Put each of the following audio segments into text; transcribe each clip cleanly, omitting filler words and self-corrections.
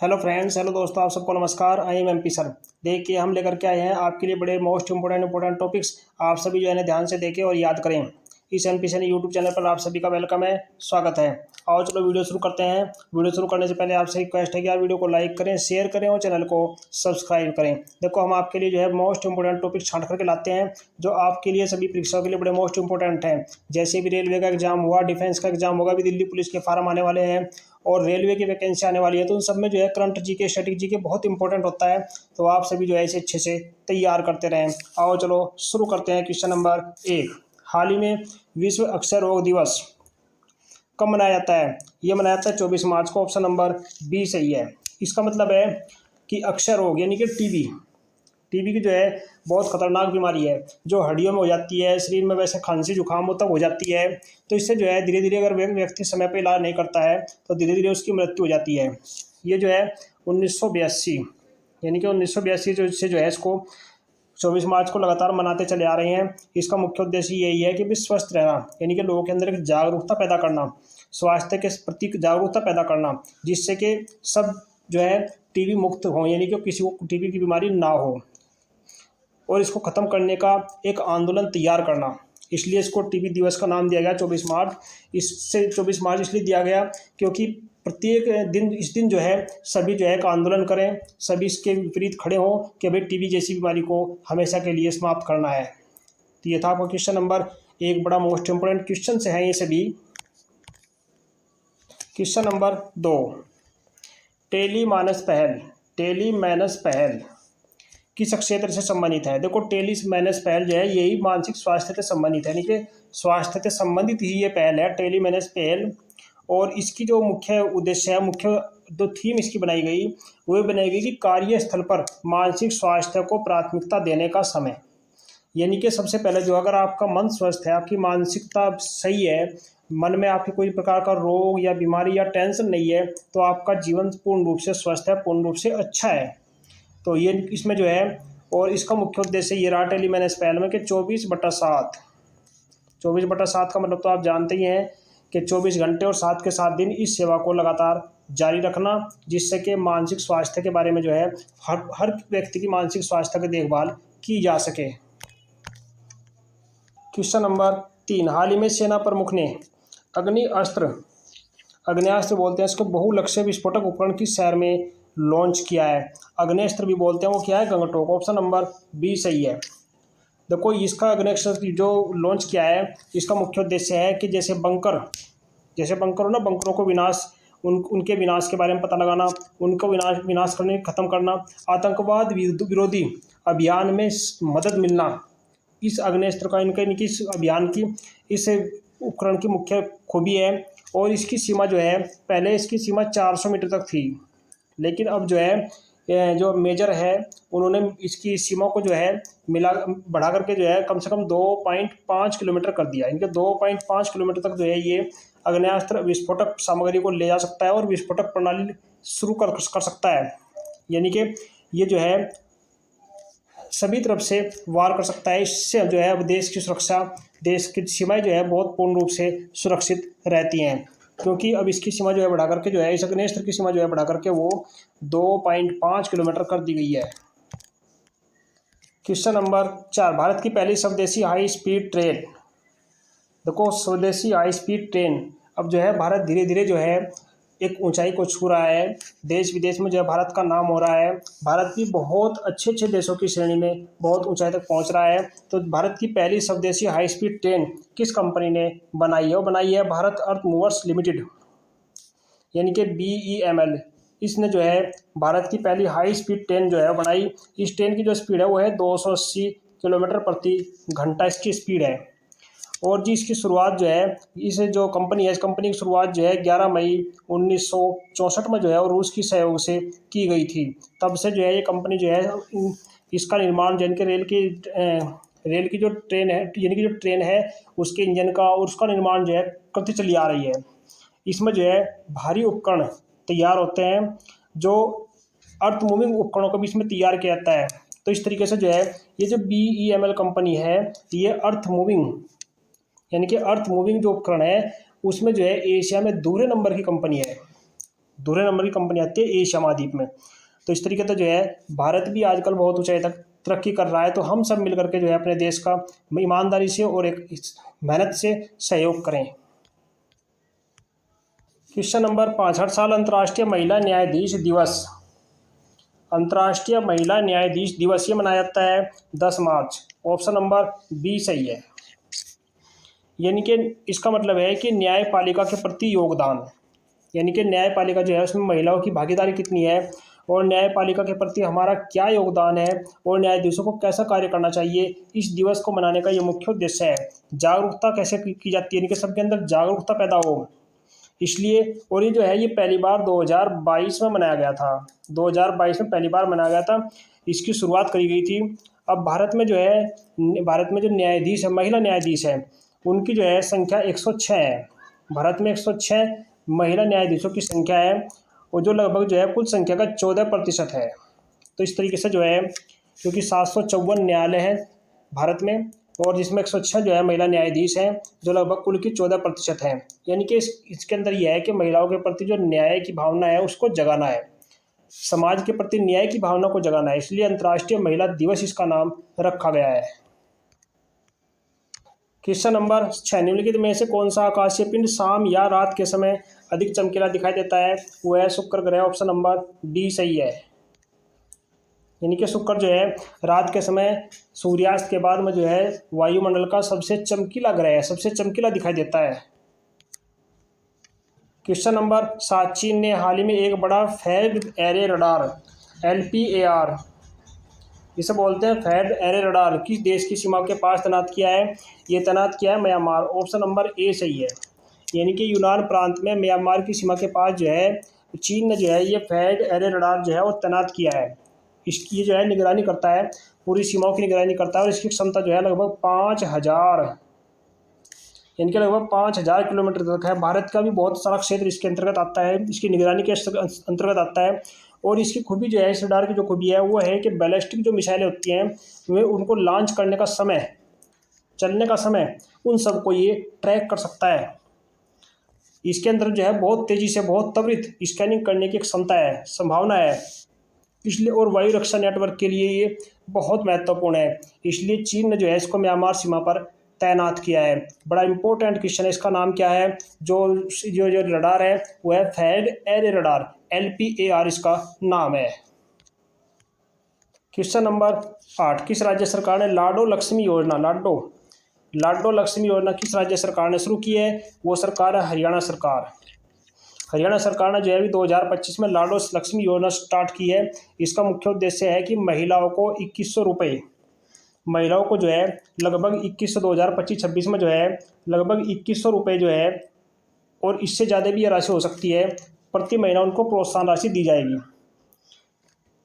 Hello friends, hello दोस्तों, आप सबको नमस्कार। I am MP sir. देखिए, हम लेकर के आए हैं आपके लिए बड़े मोस्ट इंपोर्टेंट टॉपिक्स। आप सभी जो है ना ध्यान से देखें और याद करें। इस एमपी सर यूट्यूब चैनल पर आप सभी का वेलकम है, स्वागत है। आओ चलो वीडियो शुरू करते हैं। वीडियो शुरू करने से पहले आपसे रिक्वेस्ट है कि आप वीडियो को लाइक करें, शेयर करें और चैनल को सब्सक्राइब करें। देखो, हम आपके लिए जो है मोस्ट इंपोर्टेंट टॉपिक छांट करके लाते हैं जो आपके लिए सभी परीक्षाओं के लिए बड़े मोस्ट इंपोर्टेंट हैं। जैसे भी रेलवे का एग्जाम हुआ, डिफेंस का एग्जाम होगा, भी दिल्ली पुलिस के फार्म आने वाले हैं और रेलवे की वैकेंसी आने वाली है, तो उन सब में जो है करंट जीके, स्टैटिक जीके बहुत इंपॉर्टेंट होता है। तो आप सभी जो है इसे अच्छे से तैयार करते रहें। आओ चलो शुरू करते हैं। क्वेश्चन नंबर 1, हाल ही में विश्व अक्षय रोग दिवस कब मनाया जाता है? ये मनाया जाता है 24 मार्च को। ऑप्शन नंबर बी सही है। इसका मतलब है कि अक्षय रोग यानी कि टीबी, टीबी की जो है बहुत खतरनाक बीमारी है जो हड्डियों में हो जाती है, शरीर में वैसे खांसी जुकाम तक हो जाती है। तो इससे जो है धीरे धीरे अगर व्यक्ति समय पर इलाज नहीं करता है तो धीरे धीरे उसकी मृत्यु हो जाती है। ये जो है 1982 यानी कि 1982 जो है इसको 24 मार्च को लगातार मनाते चले आ रहे हैं। इसका मुख्य उद्देश्य यही है कि भी स्वस्थ रहना, यानी कि लोगों के अंदर एक जागरूकता पैदा करना, स्वास्थ्य के प्रति जागरूकता पैदा करना, जिससे कि सब जो है टीबी मुक्त हो, यानी कि किसी को टीबी की बीमारी ना हो, और इसको ख़त्म करने का एक आंदोलन तैयार करना। इसलिए इसको टीबी दिवस का नाम दिया गया 24 मार्च। इससे 24 मार्च इसलिए दिया गया क्योंकि प्रत्येक दिन इस दिन जो है सभी जो है एक आंदोलन करें, सभी इसके विपरीत खड़े हों कि भाई टीबी जैसी बीमारी को हमेशा के लिए समाप्त करना है। तो ये था आपका क्वेश्चन नंबर 1। बड़ा मोस्ट इंपोर्टेंट क्वेश्चन से है ये सभी। क्वेश्चन नंबर 2, टेलीमैनस पहल किस क्षेत्र से संबंधित है? देखो, टेलीमैनस पहल जो है यही मानसिक स्वास्थ्य से संबंधित है, यानी कि स्वास्थ्य से संबंधित ही ये पहल है, टेलीमैनस पहल। और इसकी जो मुख्य उद्देश्य है, मुख्य जो थीम इसकी बनाई गई वो बनाई गई कि कार्यस्थल पर मानसिक स्वास्थ्य को प्राथमिकता देने का समय। यानी कि सबसे पहले जो अगर आपका मन स्वस्थ है, आपकी मानसिकता सही है, मन में आपकी कोई प्रकार का रोग या बीमारी या टेंशन नहीं है, तो आपका जीवन पूर्ण रूप से स्वस्थ है, पूर्ण रूप से अच्छा है। तो ये इसमें जो है, और इसका मुख्य उद्देश्य ये रहा टेलीमैनस पहल में कि 24/7 का मतलब तो आप जानते ही हैं कि 24 घंटे और 7 के 7 दिन इस सेवा को लगातार जारी रखना, जिससे कि मानसिक स्वास्थ्य के बारे में जो है हर व्यक्ति की मानसिक स्वास्थ्य की देखभाल की जा सके। क्वेश्चन नंबर 3, हाल ही में सेना प्रमुख ने अग्नियास्त्र बोलते हैं इसको, बहुलक्ष्य विस्फोटक उपकरण किस शहर में लॉन्च किया है? अग्नेस्त्र भी बोलते हैं, वो क्या है? गंगटोक। ऑप्शन नंबर बी सही है। देखो, इसका अग्नेस्त्र जो लॉन्च किया है इसका मुख्य उद्देश्य है कि जैसे बंकर हो ना, बंकरों को उनके विनाश के बारे में पता लगाना, उनको विनाश करने खत्म करना, आतंकवाद विरोधी अभियान में मदद मिलना। इस अग्नेस्त्र का इनकी इस अभियान की, इस उपकरण की मुख्य खूबी है। और इसकी सीमा जो है, पहले इसकी सीमा 400 मीटर तक थी, लेकिन अब जो है जो मेजर है उन्होंने इसकी सीमा को जो है बढ़ा करके जो है कम से कम 2.5 किलोमीटर कर दिया। इनके 2.5 किलोमीटर तक जो है ये अग्नेयास्त्र विस्फोटक सामग्री को ले जा सकता है और विस्फोटक प्रणाली शुरू कर सकता है। यानी कि ये जो है सभी तरफ से वार कर सकता है। इससे जो है अब देश की सुरक्षा, देश की सीमाएं जो है बहुत पूर्ण रूप से सुरक्षित रहती हैं, क्योंकि अब इसकी सीमा जो है बढ़ा करके जो है, इस अग्नेस्त्र की सीमा जो है बढ़ा करके वो 2.5 किलोमीटर कर दी गई है। क्वेश्चन नंबर 4, भारत की पहली स्वदेशी हाई स्पीड ट्रेन। देखो, स्वदेशी हाई स्पीड ट्रेन अब जो है भारत धीरे धीरे जो है एक ऊंचाई को छू रहा है, देश विदेश में जो है भारत का नाम हो रहा है, भारत की बहुत अच्छे देशों की श्रेणी में बहुत ऊंचाई तक पहुंच रहा है। तो भारत की पहली स्वदेशी हाई स्पीड ट्रेन किस कंपनी ने बनाई है? वो बनाई है भारत अर्थ मूवर्स लिमिटेड, यानी कि BEML। इसने जो है भारत की पहली हाई स्पीड ट्रेन जो है बनाई। इस ट्रेन की जो स्पीड है वो है 280 किलोमीटर प्रति घंटा इसकी स्पीड है। और जी इसकी शुरुआत जो है, इसे जो कंपनी है, इस कंपनी की शुरुआत जो है 11 मई 1964 में जो है और रूस की सहयोग से की गई थी। तब से जो है ये कंपनी जो है इसका निर्माण, यानी कि रेल की जो ट्रेन है, यानी कि जो ट्रेन है उसके इंजन का और उसका निर्माण जो है करती चली आ रही है। इसमें जो है भारी उपकरण तैयार होते हैं, जो अर्थ मूविंग उपकरणों को भी इसमें तैयार किया जाता है। तो इस तरीके से जो है ये जो BEML कंपनी है, ये अर्थ मूविंग यानी कि अर्थ मूविंग जो उपकरण है उसमें जो है एशिया में दूसरे नंबर की कंपनी है। दूसरे नंबर की कंपनी आती है एशिया महाद्वीप में। तो इस तरीके से जो है भारत भी आजकल बहुत ऊंचाई तक तरक्की कर रहा है। तो हम सब मिलकर के जो है अपने देश का ईमानदारी से और एक मेहनत से सहयोग करें। क्वेश्चन नंबर 5, हर साल अंतर्राष्ट्रीय महिला न्यायाधीश दिवस, अंतर्राष्ट्रीय महिला न्यायाधीश दिवस ये मनाया जाता है 10 मार्च। ऑप्शन नंबर बी सही है। यानी कि इसका मतलब है कि न्यायपालिका के प्रति योगदान, यानी कि न्यायपालिका जो है उसमें महिलाओं की भागीदारी कितनी है और न्यायपालिका के प्रति हमारा क्या योगदान है और न्यायाधीशों को कैसा कार्य करना चाहिए, इस दिवस को मनाने का ये मुख्य उद्देश्य है। जागरूकता कैसे की जाती है, यानी कि सबके अंदर जागरूकता पैदा हो, इसलिए। और ये जो है ये पहली बार 2022 में मनाया गया था, 2022 में पहली बार मनाया गया था, इसकी शुरुआत करी गई थी। अब भारत में जो है, भारत में जो न्यायाधीश है, महिला न्यायाधीश है, उनकी जो है संख्या 106 है। भारत में 106 महिला न्यायाधीशों की संख्या है और जो लगभग जो है कुल संख्या का 14% है। तो इस तरीके से जो है, क्योंकि 754 न्यायालय हैं भारत में और जिसमें 106 जो है महिला न्यायाधीश हैं, जो लगभग कुल की 14% हैं। यानी कि इसके अंदर यह है कि महिलाओं के प्रति जो न्याय की भावना है उसको जगाना है, समाज के प्रति न्याय की भावना को जगाना है, इसलिए अंतर्राष्ट्रीय महिला दिवस इसका नाम रखा गया है। क्वेश्चन नंबर 6, निम्नलिखित में से कौन सा आकाशीय पिंड शाम या रात के समय अधिक चमकीला दिखाई देता है? वो है शुक्र ग्रह। ऑप्शन नंबर डी सही है। यानी कि शुक्र जो है रात के समय सूर्यास्त के बाद में जो है वायुमंडल का सबसे चमकीला ग्रह है, सबसे चमकीला दिखाई देता है। क्वेश्चन नंबर 7, चीन ने हाल ही में एक बड़ा फेड एरे रडार LPAR, इसे बोलते हैं फेड एरे रडार, किस देश की सीमा के पास तैनात किया है? ये तैनात किया है म्यांमार। ऑप्शन नंबर ए सही है। यानी कि यूनान प्रांत में म्यांमार की सीमा के पास जो है चीन ने जो है ये फेड एरे रडार जो है वो तैनात किया है। इसकी जो है निगरानी करता है, पूरी सीमाओं की निगरानी करता है और इसकी क्षमता जो है लगभग 5000, यानी कि लगभग 5000 किलोमीटर तक है। भारत का भी बहुत सारा क्षेत्र इसके अंतर्गत आता है, इसकी निगरानी के अंतर्गत आता है। और इसकी खूबी जो है, इस रडार की जो खूबी है वो है कि बैलिस्टिक जो मिसाइलें होती हैं वे उनको लॉन्च करने का समय, चलने का समय, उन सबको ये ट्रैक कर सकता है। इसके अंदर जो है बहुत तेज़ी से, बहुत त्वरित स्कैनिंग करने की क्षमता है, संभावना है, इसलिए। और वायु रक्षा नेटवर्क के लिए ये बहुत महत्वपूर्ण है, इसलिए चीन ने जो है इसको म्यांमार सीमा पर तैनात किया है। बड़ा इंपॉर्टेंट क्वेश्चन है, इसका नाम क्या है? जो रडार है वो है फेड एरे रडार, LPAR इसका नाम है। क्वेश्चन नंबर 8, किस राज्य सरकार ने लाडो लक्ष्मी योजना, लाडो लक्ष्मी योजना किस राज्य सरकार ने शुरू की है? वो सरकार है हरियाणा सरकार। हरियाणा सरकार ने जो है 2025 में लाडो लक्ष्मी योजना स्टार्ट की है। इसका मुख्य उद्देश्य है कि महिलाओं को 2100 रुपये, महिलाओं को जो है लगभग 2100, 2025-26 में जो है लगभग 2100 रुपये जो है, और इससे ज़्यादा भी ये राशि हो सकती है, प्रति महीना उनको प्रोत्साहन राशि दी जाएगी।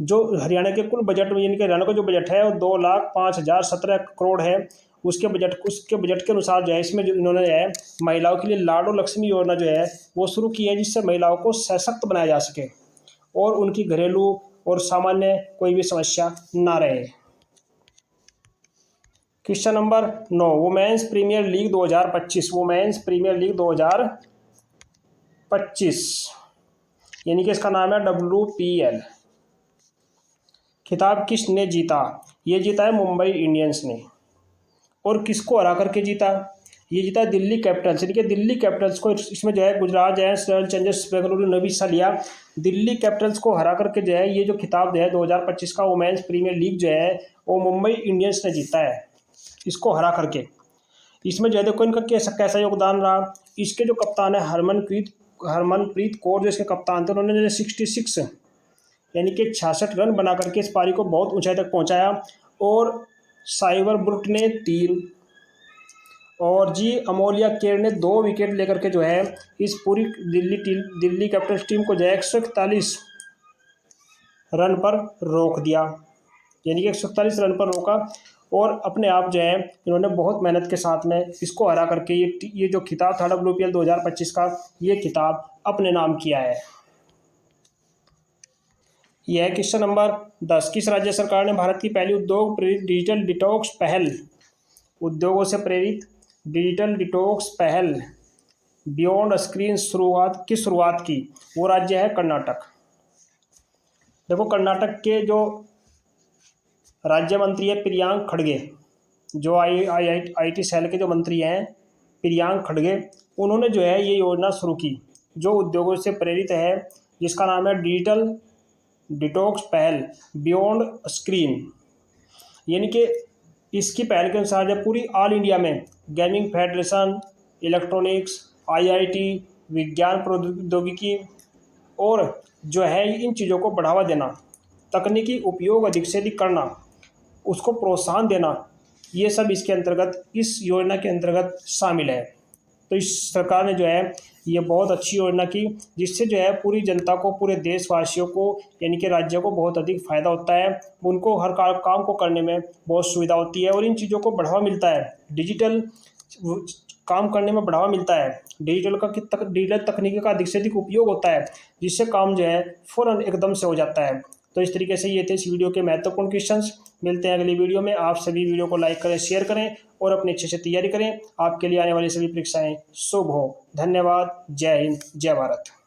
जो हरियाणा के कुल बजट में, यानी कि हरियाणा का जो बजट है वो 2,05,017 करोड़ है, उसके बजट के अनुसार जो है इसमें जो इन्होंने जो है महिलाओं के लिए लाडो लक्ष्मी योजना जो है वो शुरू की है, जिससे महिलाओं को सशक्त बनाया जा सके और उनकी घरेलू और सामान्य कोई भी समस्या ना रहे। Question number 9, women's premier league 2025, women's premier league 2025, यानी कि इसका नाम है WPL। खिताब किसने जीता? ये जीता है मुंबई इंडियंस ने। और किसको हरा करके जीता? ये जीता है दिल्ली कैपिटल्स, यानी कि दिल्ली कैपिटल्स को, इसमें जो है Gujarat giants, royal Challengers Bengaluru ने भी हिस्सा लिया। दिल्ली कैपिटल्स को हरा करके जो है ये जो खिताब जो है 2025 का वुमेन्स प्रीमियर लीग जो है वो मुंबई इंडियंस ने जीता है, इसको हरा करके। इसमें जो है देखो इनका कैसा योगदान रहा। इसके जो कप्तान है हरमनप्रीत कौर, जो इसके कप्तान थे, उन्होंने 66 यानी कि 66 रन बना करके इस पारी को बहुत ऊंचाई तक पहुंचाया। और साइबर ब्रुट ने 3 और जी अमोलिया केर ने 2 विकेट लेकर के जो है इस पूरी दिल्ली कैपिटल्स टीम को जो है 141 रन पर रोक दिया, यानी कि 141 रन पर रोका। और अपने आप जो है इन्होंने बहुत मेहनत के साथ में इसको हरा करके ये जो खिताब था WPL 2025 का, ये खिताब अपने नाम किया है। यह है क्वेश्चन नंबर 10, किस राज्य सरकार ने भारत की पहली उद्योग प्रेरित डिजिटल डिटॉक्स पहल, उद्योगों से प्रेरित डिजिटल डिटॉक्स पहल बियॉन्ड स्क्रीन शुरुआत की, वो राज्य है कर्नाटक। देखो कर्नाटक के जो राज्य मंत्री है प्रियांक खड़गे, जो आईआईटी सेल के जो मंत्री हैं प्रियांक खड़गे, उन्होंने जो है ये योजना शुरू की जो उद्योगों से प्रेरित है, जिसका नाम है डिजिटल डिटॉक्स पहल बियॉन्ड स्क्रीन। यानी कि इसकी पहल के अनुसार जब पूरी ऑल इंडिया में गेमिंग फेडरेशन, इलेक्ट्रॉनिक्स, आईआईटी, विज्ञान प्रौद्योगिकी और जो है इन चीज़ों को बढ़ावा देना, तकनीकी उपयोग अधिक से अधिक करना, उसको प्रोत्साहन देना, ये सब इसके अंतर्गत, इस योजना के अंतर्गत शामिल है। तो इस सरकार ने जो है ये बहुत अच्छी योजना की, जिससे जो है पूरी जनता को, पूरे देशवासियों को, यानी कि राज्य को बहुत अधिक फ़ायदा होता है। उनको हर काम को करने में बहुत सुविधा होती है और इन चीज़ों को बढ़ावा मिलता है। डिजिटल काम करने में बढ़ावा मिलता है, डिजिटल तकनीकी का अधिक से अधिक उपयोग होता है, जिससे काम जो है फ़ौरन एकदम से हो जाता है। तो इस तरीके से ये थे इस वीडियो के महत्वपूर्ण क्वेश्चंस। मिलते हैं अगली वीडियो में। आप सभी वीडियो को लाइक करें, शेयर करें और अपनी अच्छे से तैयारी करें। आपके लिए आने वाली सभी परीक्षाएं शुभ हो। धन्यवाद। जय हिंद, जय भारत।